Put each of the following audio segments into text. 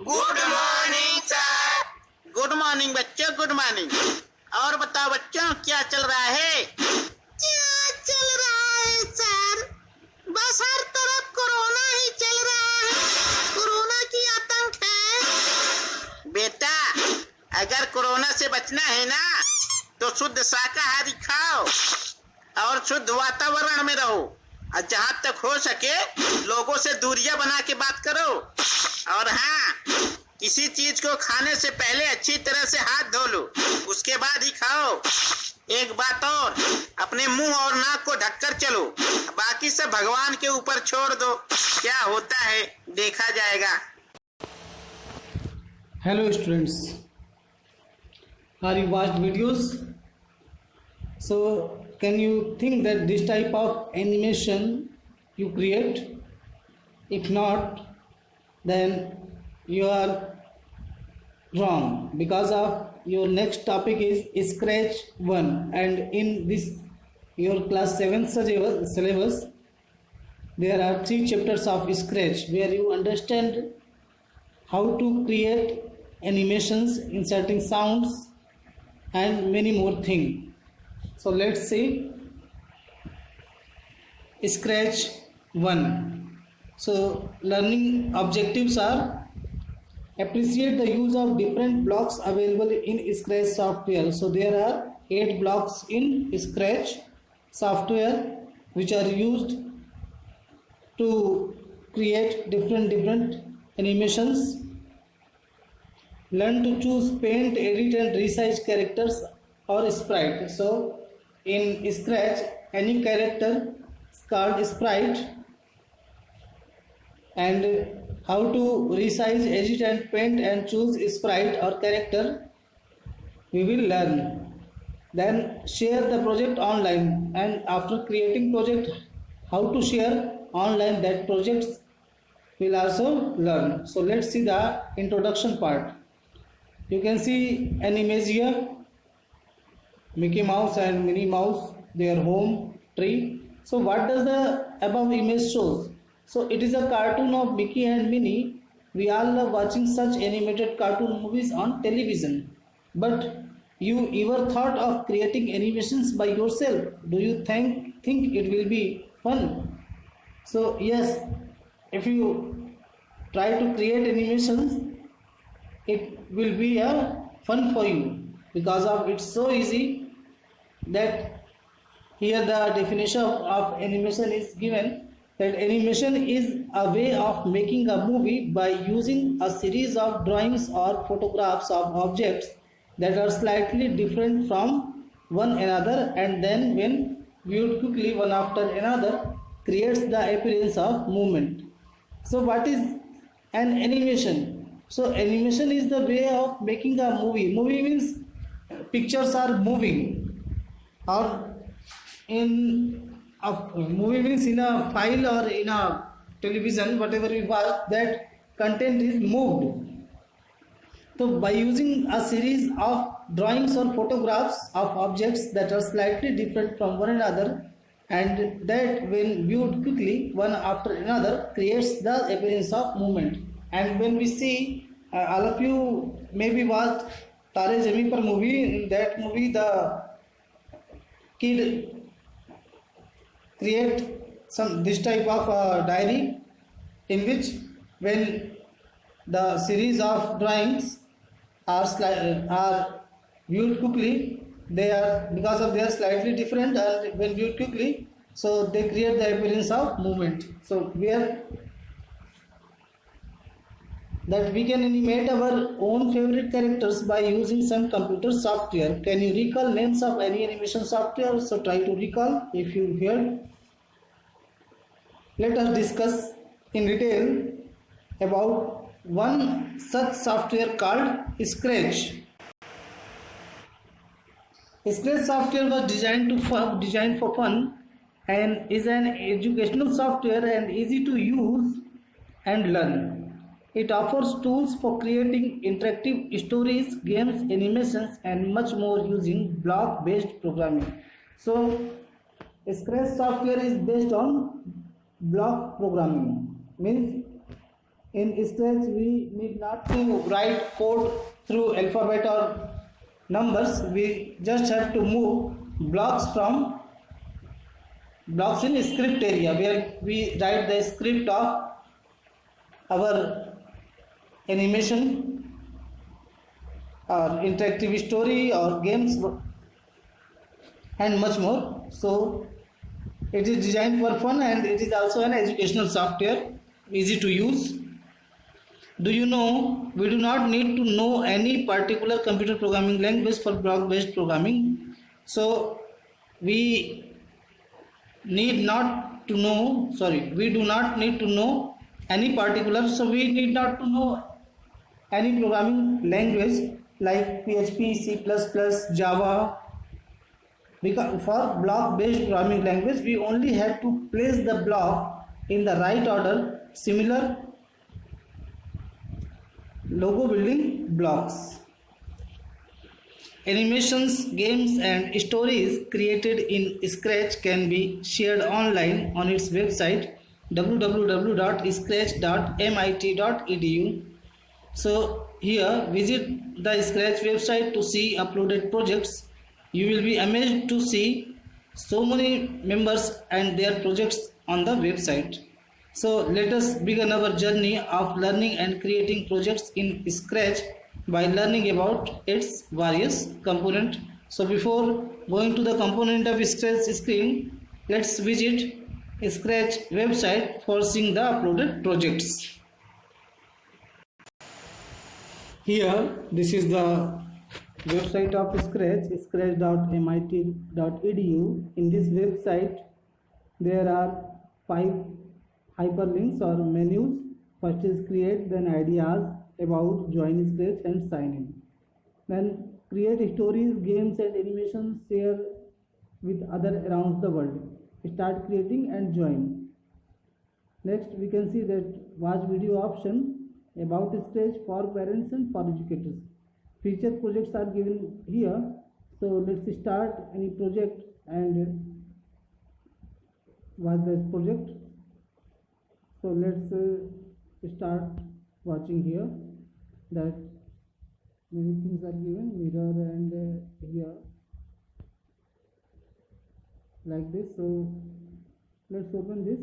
Good morning sir. Good morning बच्चों, good morning. और बताओ बच्चों, क्या चल रहा है? क्या चल रहा है सर? बस हर तरफ कोरोना ही चल रहा है। कोरोना की आतंक है। बेटा, अगर कोरोना से बचना है ना तो शुद्ध शाकाहारी खाओ और शुद्ध वातावरण में रहो, और जहाँ तक हो सके लोगों से दूरियां बना के बात करो। और हाँ, किसी चीज को खाने से पहले अच्छी तरह से हाथ धो लो, उसके बाद ही खाओ। एक बात और, अपने मुंह और नाक को ढककर चलो, बाकी सब भगवान के ऊपर छोड़ दो। क्या होता है देखा जाएगा। Hello students, are you watched videos? So can you think that this type of animation you create? If not, then you are wrong, because of your next topic is Scratch 1, and in this your class 7 syllabus there are 3 chapters of Scratch where you understand how to create animations, inserting sounds and many more things. So let's see Scratch 1. So learning objectives are: appreciate the use of different blocks available in Scratch software. So there are 8 blocks in Scratch software which are used to create different animations. Learn to choose, paint, edit and resize characters or sprite. So in Scratch, any character is called sprite, and how to resize, edit and paint and choose sprite or character we will learn. Then share the project online, and after creating project, how to share online that projects will also learn. So let's see the introduction part. You can see an image here, Mickey Mouse and Minnie Mouse, their home tree. So what does the above image shows? So it is a cartoon of Mickey and Minnie. We all love watching such animated cartoon movies on television. But you ever thought of creating animations by yourself? Do you think it will be fun? So yes, if you try to create animations, it will be a fun for you, because of it's so easy that here the definition of animation is given, that animation is a way of making a movie by using a series of drawings or photographs of objects that are slightly different from one another, and then when viewed quickly one after another creates the appearance of movement. So what is an animation? So animation is the way of making a movie. Movie means pictures are moving, or in a movie means in a file or in a television, whatever we watch, that content is moved. So by using a series of drawings or photographs of objects that are slightly different from one another, and that when viewed quickly one after another creates the appearance of movement. And when we see, all of you maybe watched Tare Zameen Par movie. In that movie, the kid create this type of diary, in which when the series of drawings are viewed quickly, they are, because of they are slightly different, and when viewed quickly, so they create the appearance of movement. So where that we can animate our own favorite characters by using some computer software. Can you recall names of any animation software? So try to recall if you heard. Let us discuss in detail about one such software called Scratch. Scratch software was designed for fun, and is an educational software and easy to use and learn. It offers tools for creating interactive stories, games, animations and much more using block-based programming. So Scratch software is based on block programming, means In Scratch, we need not to write code through alphabet or numbers. We just have to move blocks in script area where we write the script of our animation or interactive story or games and much more. So it is designed for fun and it is also an educational software, easy to use. Do you know we do not need to know any particular computer programming language for block based programming? So we do not need to know any particular, so we need not to know any programming language like PHP, C++, Java. Because for block based programming language we only have to place the block in the right order, similar logo building blocks. Animations, games and stories created in Scratch can be shared online on its website www.scratch.mit.edu. So here visit the Scratch website to see uploaded projects. You will be amazed to see so many members and their projects on the website. So let us begin our journey of learning and creating projects in Scratch by learning about its various components. So before going to the component of Scratch screen, let's visit Scratch website for seeing the uploaded projects. Here, this is the website of Scratch, scratch.mit.edu. In this website, there are 5 hyperlinks or menus. First is create, then ideas, about, join Scratch and sign in. Then create stories, games and animations, share with others around the world. Start creating and join. Next we can see that watch video option, about Scratch for parents and for educators. Feature projects are given here. So let's start any project and watch this project. So let's start watching here. That many things are given, mirror and here like this. So let's open this.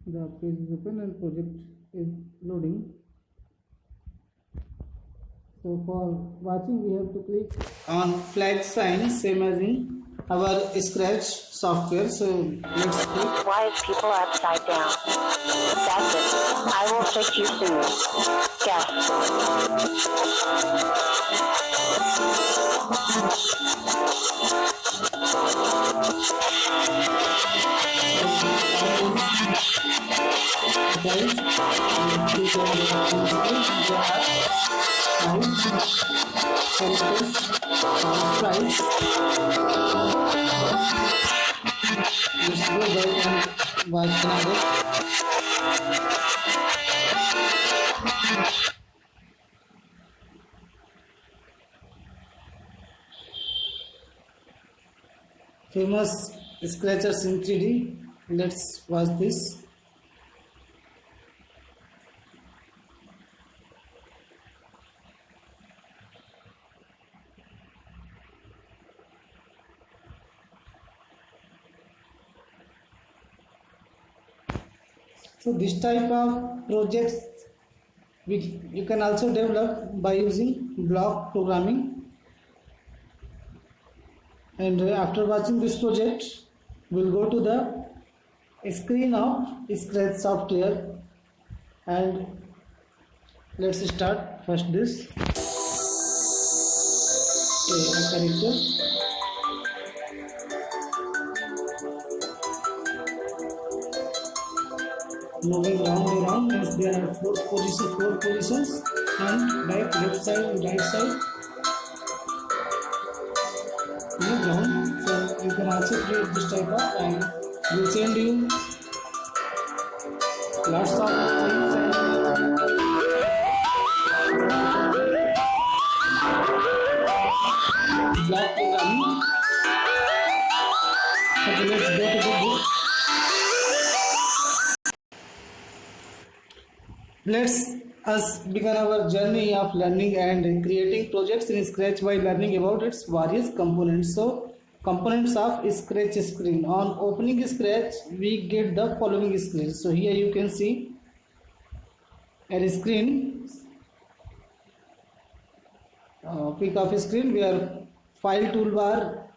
The page is open and project is loading. So for watching we have to click on flag sign, same as in our Scratch software. So let's click. Why is people upside down? That's it. I will fix you soon. Yes. Let's go back and watch another. Famous scratchers in 3D. Let's watch this. So this type of projects you can also develop by using block programming. And after watching this project, we'll go to the screen of Scratch software and let's start first this. A character. Moving round and round means there are four positions and left side and right side. Move round, so you can also create this type of and will send you lots of things and block Let's us begin our journey of learning and creating projects in Scratch by learning about its various components. So, components of Scratch screen. On opening Scratch, we get the following screen. So here you can see a screen. Pick of screen where file toolbar,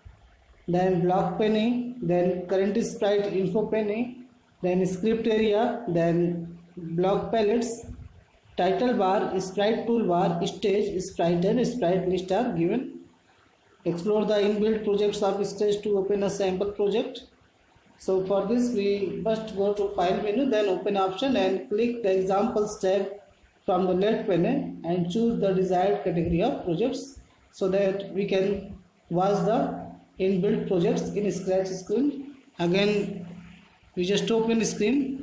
then block pane, then current sprite info pane, then script area, then block palettes, title bar, sprite toolbar, stage, sprite and sprite list are given. Explore the inbuilt projects of Scratch to open a sample project. So for this we must go to file menu, then open option and click the examples tab from the left panel and choose the desired category of projects so that we can watch the inbuilt projects in Scratch screen. Again we just open the screen.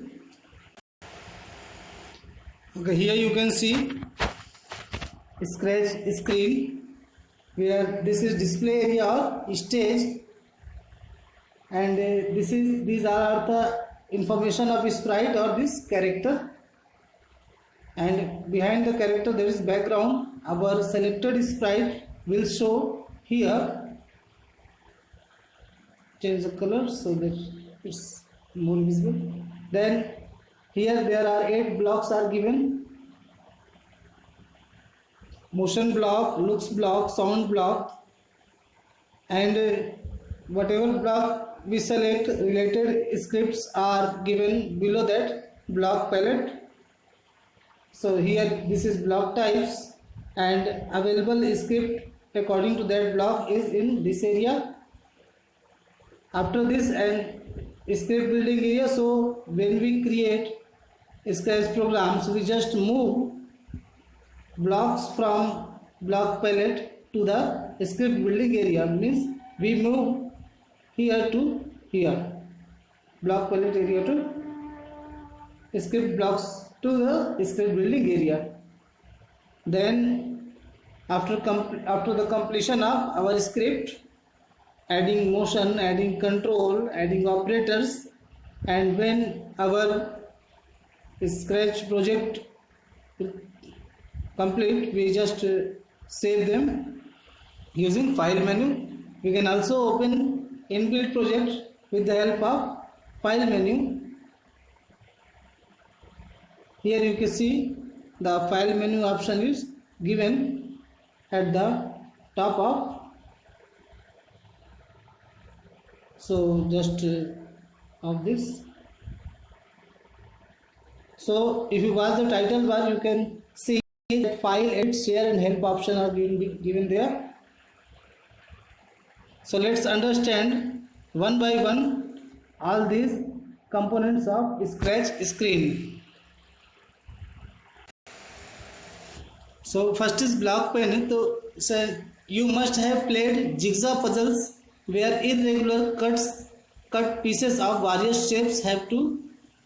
Okay, here you can see Scratch screen where this is display area or stage, and these are the information of sprite or this character, and behind the character there is background. Our selected sprite will show here. Change the color so that it's more visible. Then here there are 8 blocks are given: motion block, looks block, sound block, and whatever block we select, related scripts are given below that block palette. So here this is block types, and available script according to that block is in this area. After this and script building area, so when we create Scratch programs, we just move blocks from block palette to the script building area. Means we move here to here, block palette area to script blocks to the script building area. Then after the completion of our script, adding motion, adding control, adding operators, and when our Scratch project complete, we just save them using file menu. We can also open inbuilt project with the help of file menu. Here you can see the file menu option is given at the top of. So just of this. So if you watch the title bar, you can see that file, edit, share and help option are given there. So let's understand one by one all these components of Scratch screen. So first is block pane. So you must have played jigsaw puzzles where irregular cut pieces of various shapes have to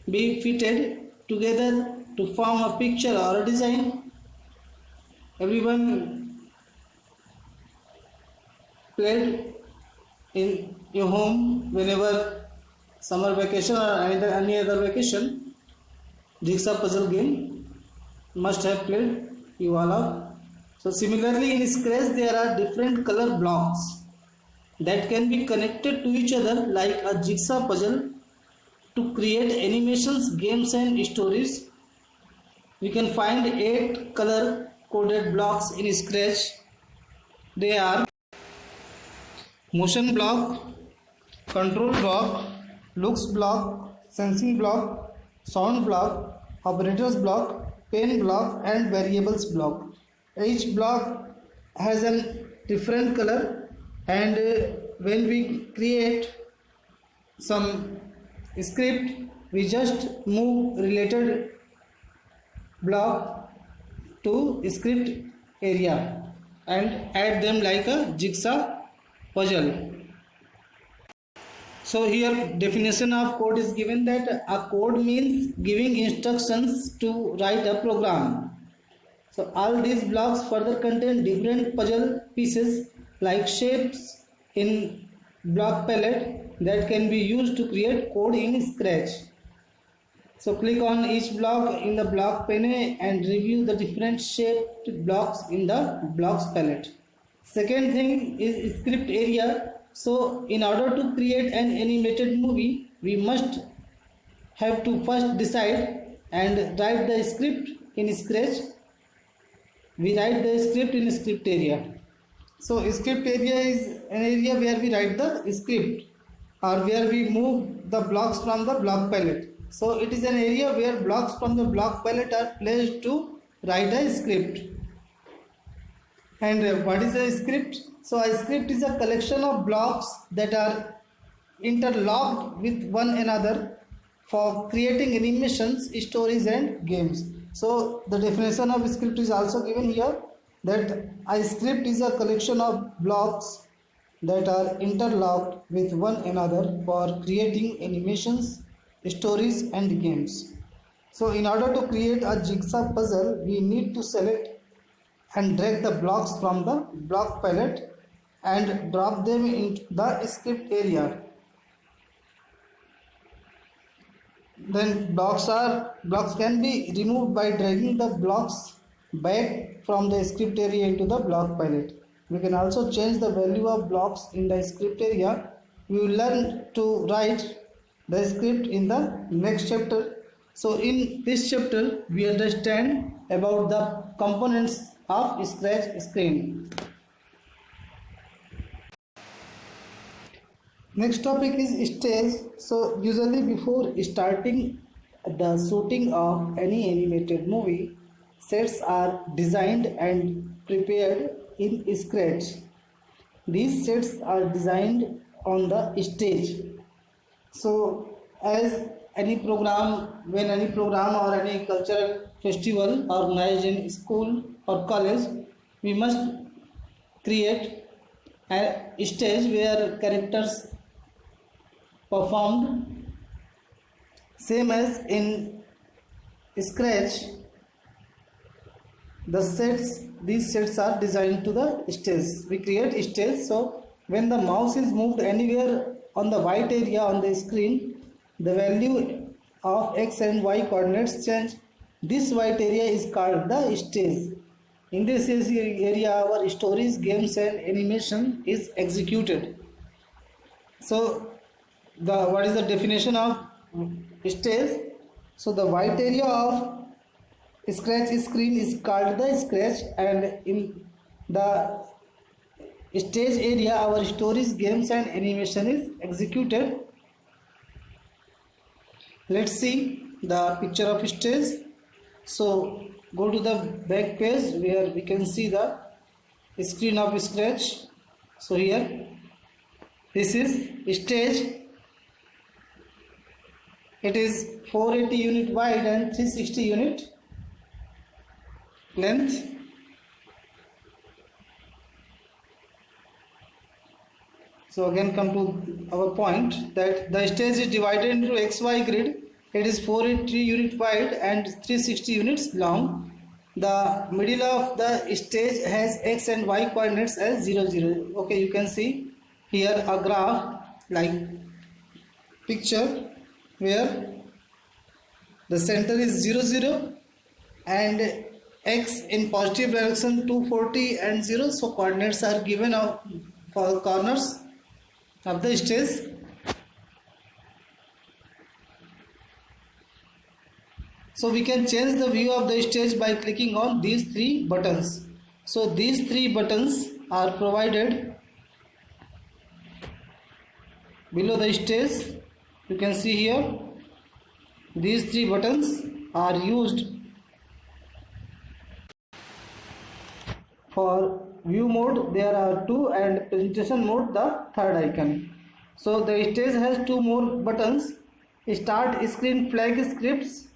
be fitted together to form a picture or a design. Everyone played in your home whenever summer vacation or any other vacation. Jigsaw puzzle game must have played, you all have. So similarly in Scratch there are different color blocks that can be connected to each other like a jigsaw puzzle to create animations, games and stories. We can find 8 color coded blocks in Scratch. They are motion block, control block, looks block, sensing block, sound block, operators block, pane block and variables block. Each block has a different color, and when we create some script, we just move related block to script area and add them like a jigsaw puzzle. So here definition of code is given that a code means giving instructions to write a program. So all these blocks further contain different puzzle pieces like shapes in block palette that can be used to create code in Scratch. So click on each block in the block pane and review the different shaped blocks in the blocks palette. Second thing is script area. So in order to create an animated movie, we must have to first decide and write the script in Scratch. We write the script in script area. So script area is an area where we write the script or where we move the blocks from the block palette. So it is an area where blocks from the block palette are placed to write a script. And what is a script? So a script is a collection of blocks that are interlocked with one another for creating animations, stories and games. So the definition of script is also given here, that a script is a collection of blocks that are interlocked with one another for creating animations, stories and games. So in order to create a jigsaw puzzle, we need to select and drag the blocks from the block palette and drop them into the script area. Then blocks can be removed by dragging the blocks back from the script area into the block palette. We can also change the value of blocks in the script area. We will learn to write the script in the next chapter. So in this chapter we understand about the components of Scratch screen. Next topic is stage. So usually before starting the shooting of any animated movie, sets are designed and prepared in Scratch. These sets are designed on the stage. So as any program, when any program or any cultural festival organized in school or college, we must create a stage where characters performed. Same as in Scratch, these sets are designed to the stage. We create stage, so when the mouse is moved anywhere on the white area on the screen, the value of x and y coordinates change. This white area is called the stage. In this area our stories, games and animation is executed. So what is the definition of stage? So the white area of Scratch screen is called the scratch, and in the stage area our stories, games and animation is executed. Let's see the picture of stage. So go to the back page where we can see the screen of Scratch. So here this is stage. It is 480 unit wide and 360 unit length. So again come to our point that the stage is divided into XY grid. It is 480 unit wide and 360 units long. The middle of the stage has X and Y coordinates as 0, 0. Okay, you can see here a graph like picture where the center is 0, 0 and X in positive direction 240 and 0. So coordinates are given for corners of the stage. So we can change the view of the stage by clicking on these three buttons. So these three buttons are provided below the stage. You can see here these three buttons are used for view mode. There are two, and presentation mode the third icon. So the stage has two more buttons. Start screen flag scripts.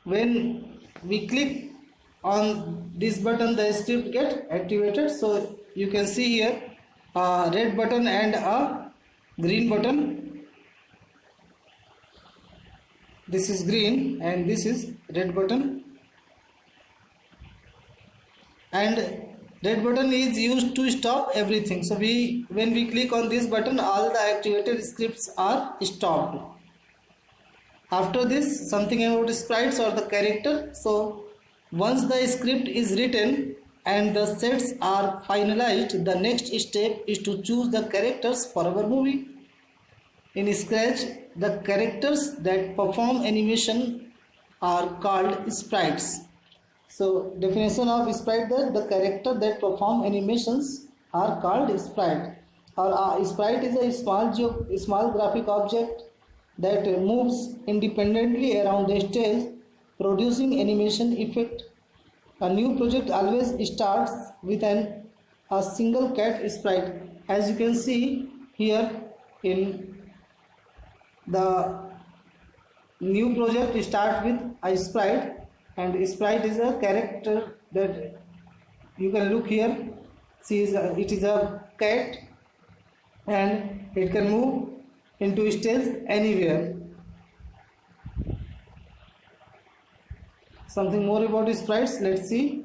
When we click on this button, the script gets activated. So you can see here a red button and a green button. This is green and this is red button. And red button is used to stop everything. So when we click on this button, all the activated scripts are stopped. After this, something about sprites or the character. So once the script is written and the sets are finalized, the next step is to choose the characters for our movie. In Scratch, the characters that perform animation are called sprites. So definition of sprite, that the character that perform animations are called sprite. Or a sprite is a small graphic object that moves independently around the stage, producing animation effect. A new project always starts with a single cat sprite. As you can see here, in the new project start with a sprite, and sprite is a character that you can look here. See, it is a cat and it can move into stage anywhere. Something more about sprites, let's see.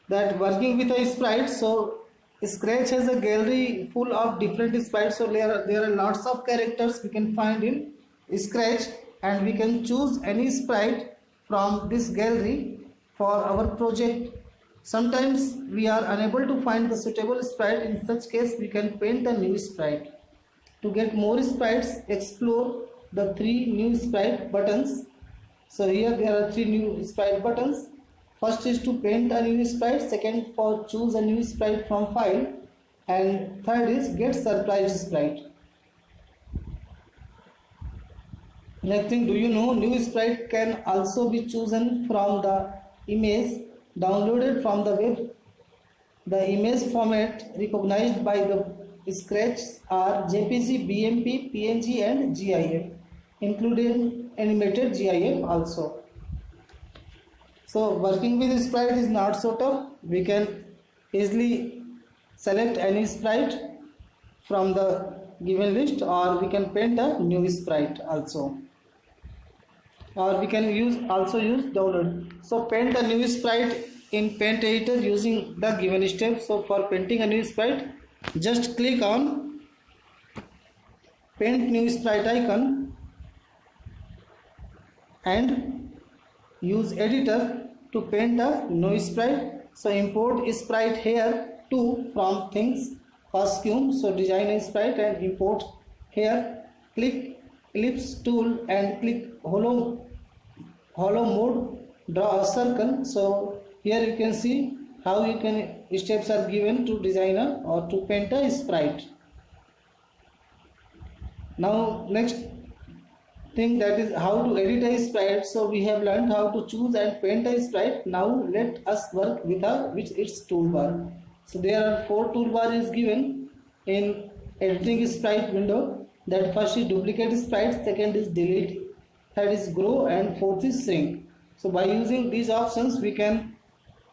That working with a sprite, so Scratch has a gallery full of different sprites. So there are lots of characters we can find in Scratch, and we can choose any sprite from this gallery for our project. Sometimes we are unable to find the suitable sprite. In such case, we can paint a new sprite. To get more sprites, explore the 3 new sprite buttons. So here there are 3 new sprite buttons. First is to paint a new sprite, second for choose a new sprite from file, and third is get surprise sprite. Next thing, do you know new sprite can also be chosen from the image downloaded from the web? The image format recognized by the Scratch are JPG, BMP, PNG and GIF, including animated GIF also. So working with sprite is not so tough. We can easily select any sprite from the given list, or we can paint a new sprite also, or we can also use download. So paint a new sprite in Paint Editor using the given steps. So for painting a new sprite, just click on Paint New Sprite icon and use editor to paint a new sprite. So import sprite here too from things costume. So design a sprite and import here. Click ellipse tool and click hollow mode, draw a circle. So here you can see how steps are given to design or to paint a sprite. Now next thing, that is how to edit a sprite. So we have learned how to choose and paint a sprite. Now let us work with its toolbar. So there are 4 toolbar is given in editing sprite window. That first is duplicate sprite, second is delete, third is grow, and fourth is shrink. So by using these options we can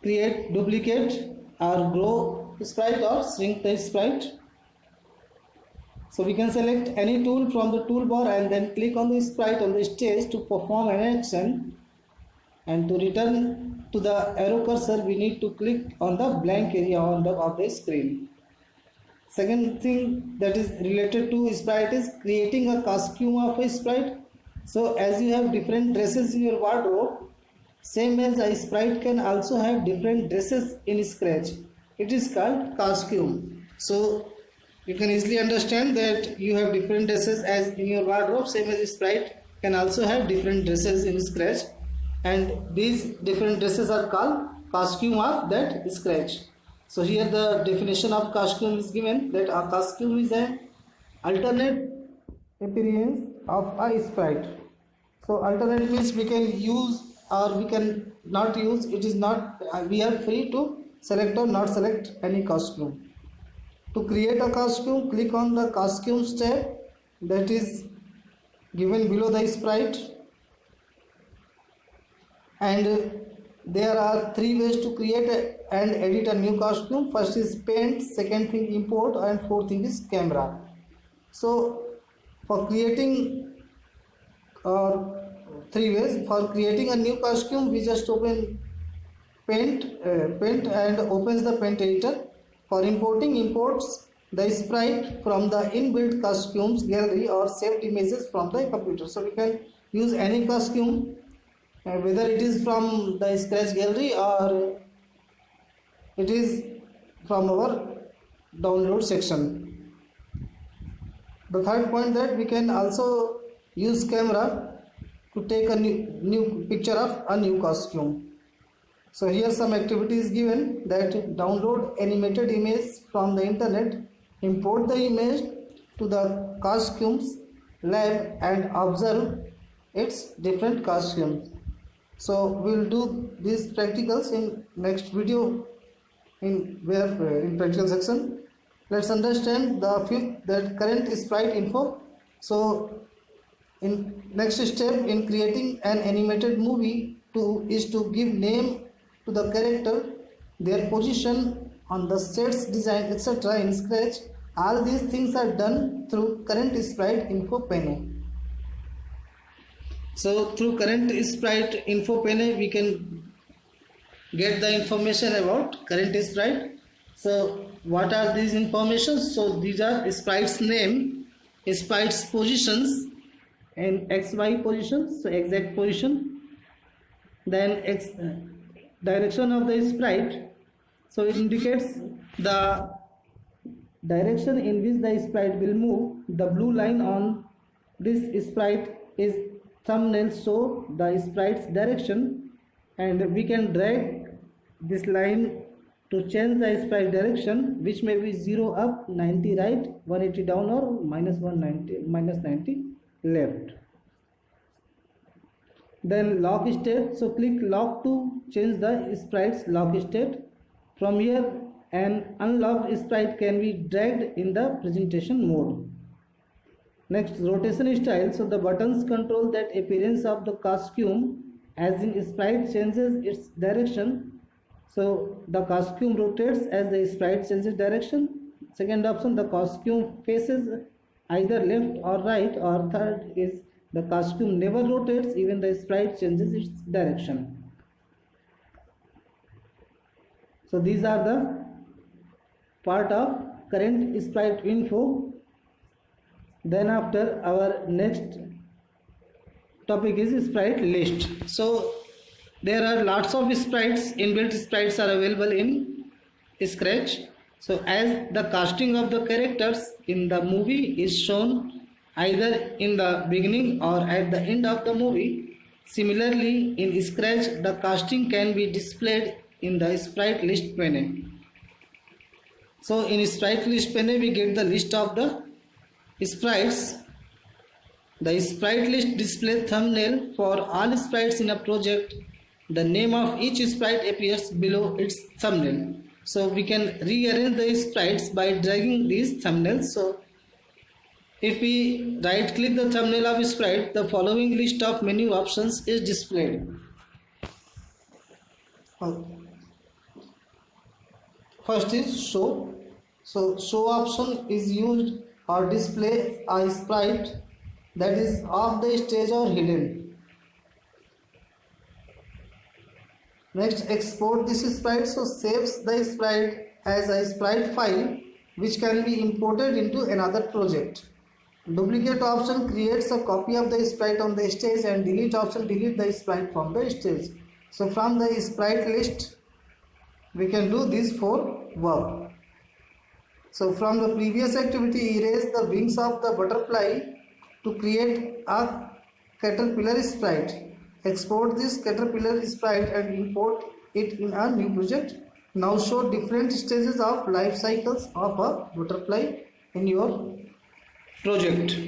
create duplicate or grow sprite or shrink the sprite. So we can select any tool from the toolbar and then click on the sprite on the stage to perform an action, and to return to the arrow cursor we need to click on the blank area of the screen. Second thing that is related to sprite is creating a costume of a sprite. So as you have different dresses in your wardrobe, same as a sprite can also have different dresses in Scratch. It is called costume. So you can easily understand that you have different dresses as in your wardrobe. Same as sprite can also have different dresses in Scratch, and these different dresses are called costume of that Scratch. So here the definition of costume is given, that a costume is an alternate appearance of a sprite. So alternate means we can use or we can not use. It is not, we are free to select or not select any costume. To create a costume, click on the costumes tab that is given below the sprite, and there are 3 ways to create and edit a new costume. First is paint, second thing import, and fourth thing is camera. So for creating 3 ways. For creating a new costume, we just open paint and opens the Paint Editor. For importing, imports the sprite from the inbuilt costumes gallery or saved images from the computer. So we can use any costume, whether it is from the Scratch gallery or it is from our download section. The third point that we can also use camera to take a new picture of a new costume. So here some activities given, that download animated image from the internet, import the image to the costumes lab and observe its different costumes. So we'll do these practicals in next video in practical section. Let's understand the fifth, that current sprite info. So in next step in creating an animated movie is to give name to the character, their position on the sets, design, etc. in Scratch. All these things are done through current sprite info pane. So through current sprite info pane we can get the information about current sprite. So what are these informations? So these are sprites name, sprites positions and XY positions, so exact position, then direction of the sprite. So it indicates the direction in which the sprite will move. The blue line on this sprite is thumbnail, so the sprite's direction, and we can drag this line to change the sprite direction, which may be 0 up, 90 right, 180 down, or -90 left. Then lock state, so click lock to change the sprite's lock state. From here an unlocked sprite can be dragged in the presentation mode. Next, rotation style, so the buttons control that appearance of the costume as in sprite changes its direction. So the costume rotates as the sprite changes direction. Second option, the costume faces either left or right, or third is the costume never rotates, even the sprite changes its direction. So these are the part of current sprite info. Then after, our next topic is sprite list. So there are lots of sprites, inbuilt sprites are available in Scratch. So as the casting of the characters in the movie is shown either in the beginning or at the end of the movie, similarly in Scratch the casting can be displayed in the sprite list pane. So in sprite list pane we get the list of the sprites. The sprite list displays thumbnail for all sprites in a project. The name of each sprite appears below its thumbnail. So we can rearrange the sprites by dragging these thumbnails. So if we right click the thumbnail of sprite, the following list of menu options is displayed. First is show. So show option is used or display a sprite that is off the stage or hidden. Next, export this sprite, so saves the sprite as a sprite file which can be imported into another project. Duplicate option creates a copy of the sprite on the stage, and delete option delete the sprite from the stage. So from the sprite list we can do these 4 work. So from the previous activity, erase the wings of the butterfly to create a caterpillar sprite. Export this caterpillar sprite and import it in a new project. Now show different stages of life cycles of a butterfly in your project.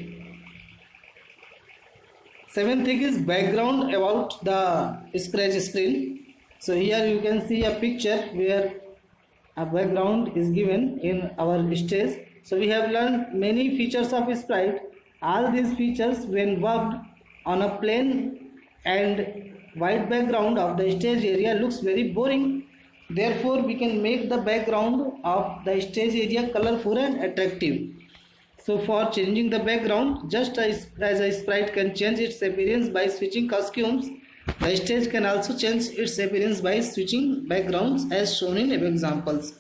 Seventh thing is background about the Scratch screen. So here you can see a picture where a background is given in our stage. So we have learned many features of sprite. All these features when worked on a plain and white background of the stage area looks very boring. Therefore we can make the background of the stage area colorful and attractive. So for changing the background, just as a sprite can change its appearance by switching costumes, the stage can also change its appearance by switching backgrounds as shown in examples.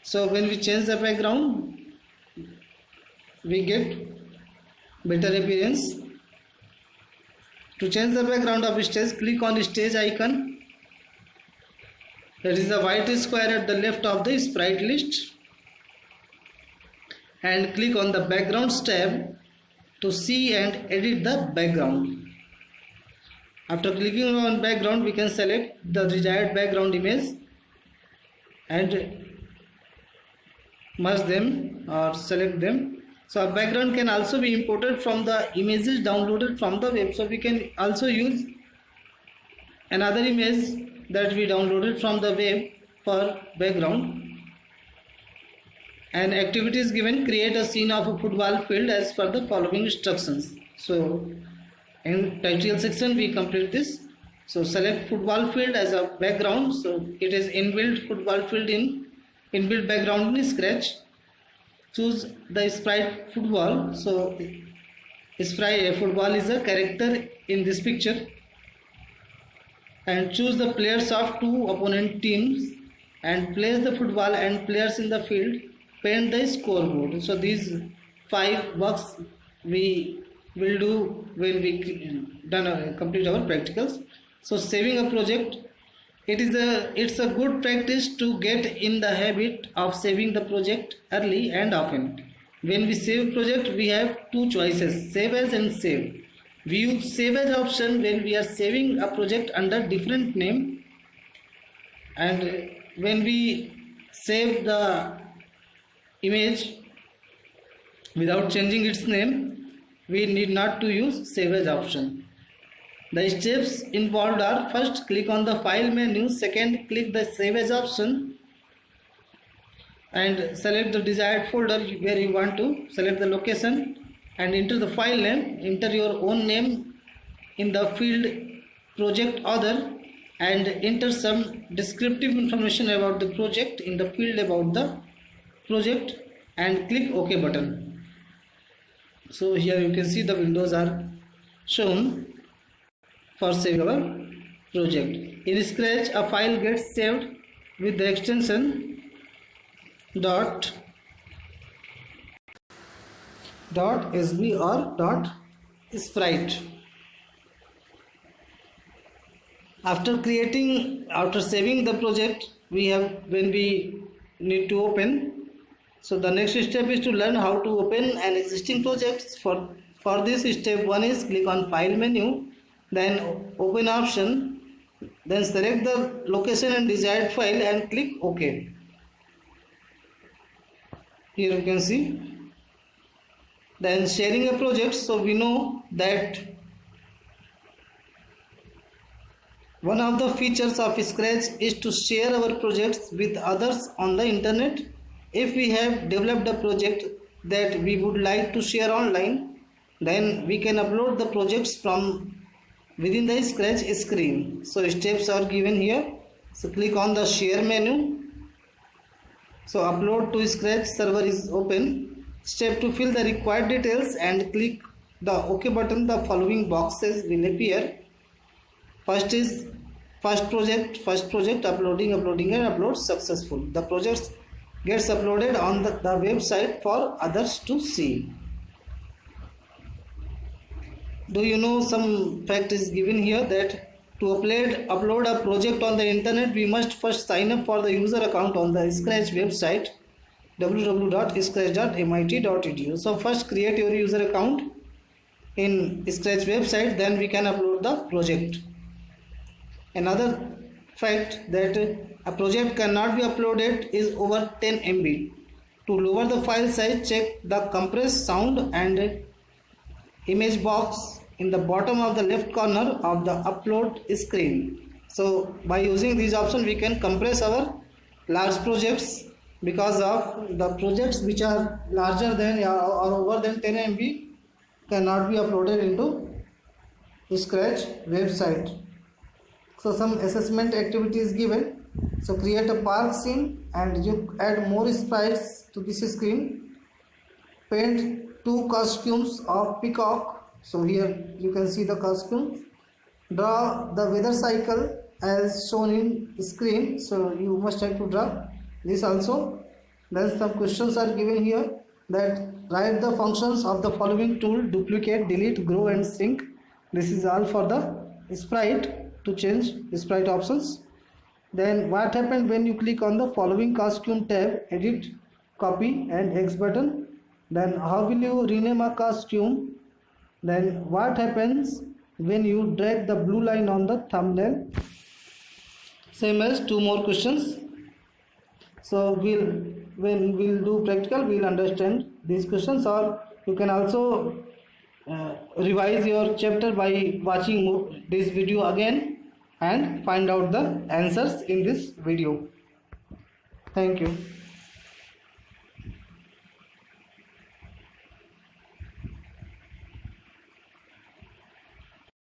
So when we change the background, we get better appearance. To change the background of stage, click on stage icon. That is the white square at the left of the sprite list. And click on the backgrounds tab to see and edit the background. After clicking on background, we can select the desired background image and merge them or select them. So a background can also be imported from the images downloaded from the web. So we can also use another image that we downloaded from the web for background. An activity is given, create a scene of a football field as per the following instructions. So in tutorial section we complete this. So select football field as a background. So it is inbuilt football field in inbuilt background in Scratch. Choose the sprite football. So sprite football is a character in this picture. And choose the players of two opponent teams and place the football and players in the field. Paint the scoreboard. So these 5 works we will do when we complete our practicals. So saving a project, it's a good practice to get in the habit of saving the project early and often. When we save project, we have 2 choices, save as and save. We use save as option when we are saving a project under different name, and when we save the image without changing its name, we need not to use save as option. The steps involved are: first, click on the file menu, second, click the save as option and select the desired folder where you want to, select the location and enter the file name, enter your own name in the field project author and enter some descriptive information about the project in the field about the project and click OK button. So here you can see the windows are shown for saving our project. In Scratch, a file gets saved with the extension .sb or .sprite. After saving the project, when we need to open. So the next step is to learn how to open an existing project. For this, step 1 is click on file menu, then open option, then select the location and desired file and click OK. Here you can see. Then sharing a project. So we know that one of the features of Scratch is to share our projects with others on the internet. If we have developed a project that we would like to share online, then we can upload the projects from within the Scratch screen. So steps are given here. So click on the share menu. So upload to Scratch server is open. Step 2, fill the required details and click the OK button. The following boxes will appear. First is first project, uploading and upload successful. The project gets uploaded on the website for others to see. Do you know some fact is given here that to upload a project on the internet, we must first sign up for the user account on the Scratch website www.scratch.mit.edu. So first create your user account in Scratch website, then we can upload the project. Another fact that a project cannot be uploaded is over 10 MB. To lower the file size, check the compress sound and image box in the bottom of the left corner of the upload screen. So by using these options, we can compress our large projects, because of the projects which are larger than or over than 10 MB cannot be uploaded into Scratch website. So some assessment activities given. So create a park scene and you add more sprites to this screen. Paint 2 costumes of peacock. So here you can see the costume. Draw the weather cycle as shown in screen. So you must have to draw this also. Then some questions are given here, that write the functions of the following tool: duplicate, delete, grow and shrink. This is all for the sprite, to change sprite options. Then what happened when you click on the following costume tab, edit, copy and X button? Then how will you rename a costume? Then what happens when you drag the blue line on the thumbnail? Same as 2 more questions. So when we'll do practical, we'll understand these questions, or you can also revise your chapter by watching this video again and find out the answers in this video. Thank you.